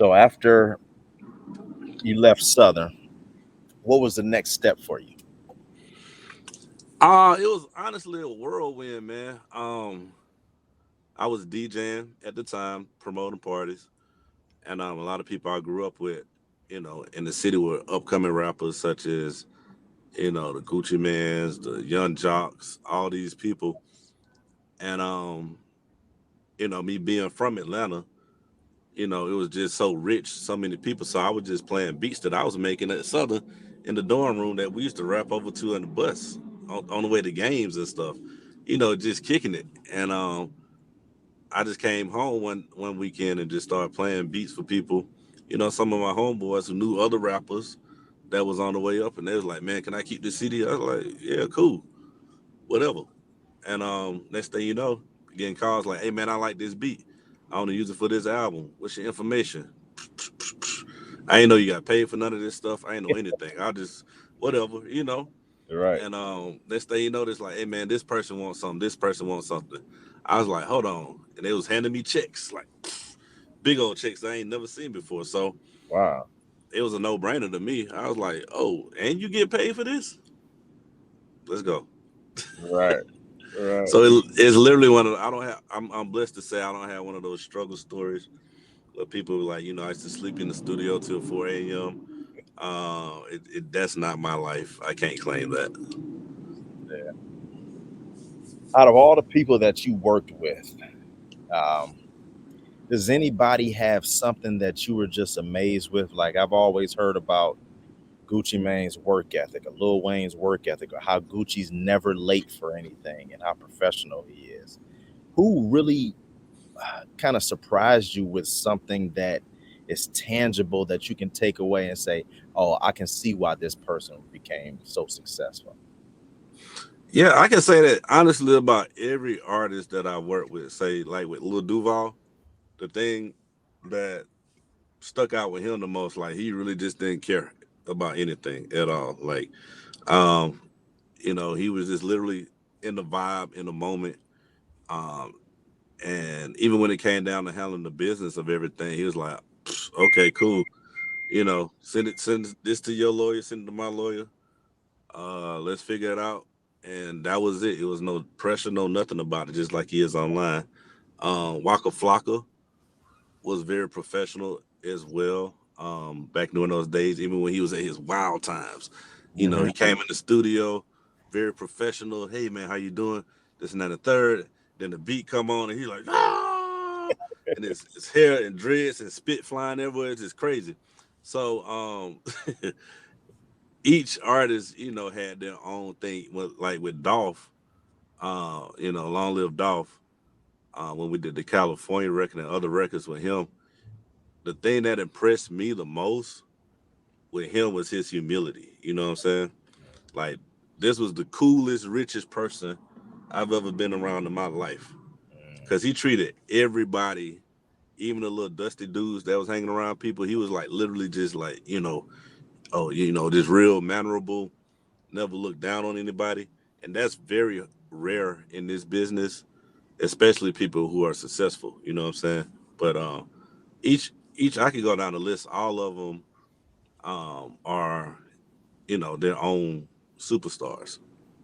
So after you left Southern, what was the next step for you? It was honestly a whirlwind, man. I was DJing at the time, promoting parties, and a lot of people I grew up with, in the city were upcoming rappers such as, the Gucci Mans, the Young Jocks, all these people, and me being from Atlanta, it was just so rich, so many people. So I was just playing beats that I was making at Southern in the dorm room that we used to rap over to on the bus on the way to games and stuff. Just kicking it. And I just came home one weekend and just started playing beats for people. Some of my homeboys who knew other rappers that was on the way up, and they was like, "Man, can I keep this CD?" I was like, "Yeah, cool, whatever." And next thing you know, getting calls like, "Hey, man, I like this beat. I want to use it for this album. What's your information?" I ain't know you got paid for none of this stuff. I ain't know anything. I just whatever. Right. And next thing you know, it's like, hey man, this person wants something. This person wants something. I was like, hold on, and they was handing me checks, like big old checks I ain't never seen before. So Wow. it was a no brainer to me. I was like, oh, and you get paid for this? Let's go. Right. Right. So it's literally one of I don't have. I'm blessed to say I don't have one of those struggle stories where people were like, I used to sleep in the studio till 4 a.m. That's not my life. I can't claim that. Yeah. Out of all the people that you worked with, um, does anybody have something that you were just amazed with? Like I've always heard about Gucci Mane's work ethic, or Lil Wayne's work ethic, or how Gucci's never late for anything and how professional he is. Who really kind of surprised you with something that is tangible that you can take away and say, "Oh, I can see why this person became so successful." Yeah, I can say that honestly about every artist that I work with. Say like with Lil Duval, the thing that stuck out with him the most, like he really just didn't care about anything at all. Like, um, he was just literally in the vibe, in the moment. Um, and even when it came down to handling the business of everything, he was like, okay, cool. Send this to your lawyer, send it to my lawyer. Let's figure it out. And that was it. It was no pressure, no nothing about it, just like he is online. Waka Flocka was very professional as well. Back during those days, even when he was at his wild times, Hmm. he came in the studio, very professional. Hey man, how you doing? This and that and the third. Then the beat come on and he's like, ah, and his hair and dreads and spit flying everywhere. It's just crazy. So each artist, had their own thing. Like with Dolph, Long Live Dolph. When we did the California record and other records with him, the thing that impressed me the most with him was his humility. You know what I'm saying? Like this was the coolest, richest person I've ever been around in my life. Cause he treated everybody, even the little dusty dudes that was hanging around people. He was like literally just like, just real mannerable, never looked down on anybody. And that's very rare in this business, especially people who are successful. You know what I'm saying? But each I could go down the list. All of them are their own superstars.